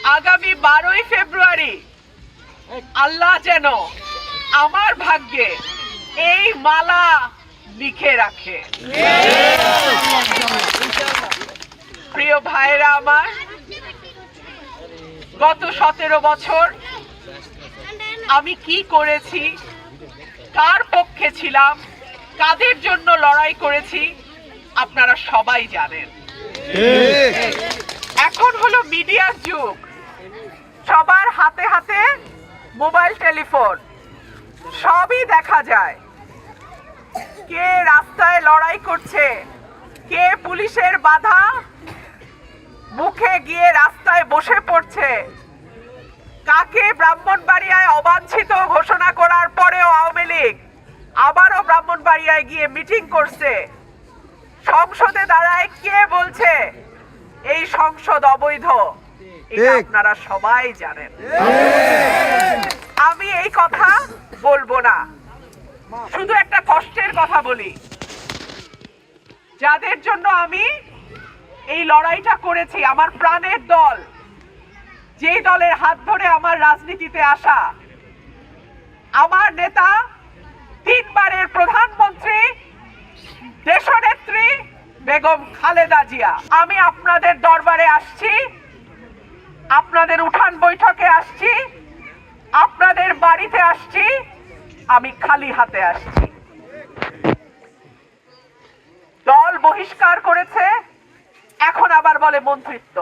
আগামী 12ই ফেব্রুয়ারি আল্লাহ যেন আমার ভাগ্যে এই মালা লিখে রাখে। প্রিয় ভাইরা আমার, গত 17 বছর আমি কি করেছি, কার পক্ষে ছিলাম, কাদের জন্য লড়াই করেছি, আপনারা সবাই জানেন। এখন হলো মিডিয়ার যুগ, সবার হাতে হাতে মোবাইল টেলিফোন, সবই দেখা যায়। কে রাস্তায় লড়াই করছে, কে পুলিশের বাধা মুখে গিয়ে রাস্তায় বসে পড়ছে, কাকে ব্রাহ্মণবাড়িয়ায় অবাঞ্ছিত ঘোষণা করার পরেও আওয়ামী লীগ আবারও ব্রাহ্মণবাড়িয়ায় গিয়ে মিটিং করছে, সংসদে দাঁড়ায় কে বলছে এই সংসদ অবৈধ, এটা আপনারা সবাই জানেন। আমি এই কথা বলবো না, শুধু একটা কষ্টের কথা বলি। যাদের জন্য আমি এই লড়াইটা করেছি, আমার প্রাণের দল, যেই দলের হাত ধরে আমার রাজনীতিতে আসা, আমার নেতা, 3 বারের প্রধানমন্ত্রী, দেশনেত্রী বেগম খালেদা জিয়া। আমি আপনাদের দরবারে আসছি, আপনাদের উঠান বৈঠকে আসছি, আপনাদের বাড়িতে আসছি, আমি খালি হাতে আসছি। দল বহিষ্কার করেছে, এখন আবার বলে মন্ত্রিত্ব।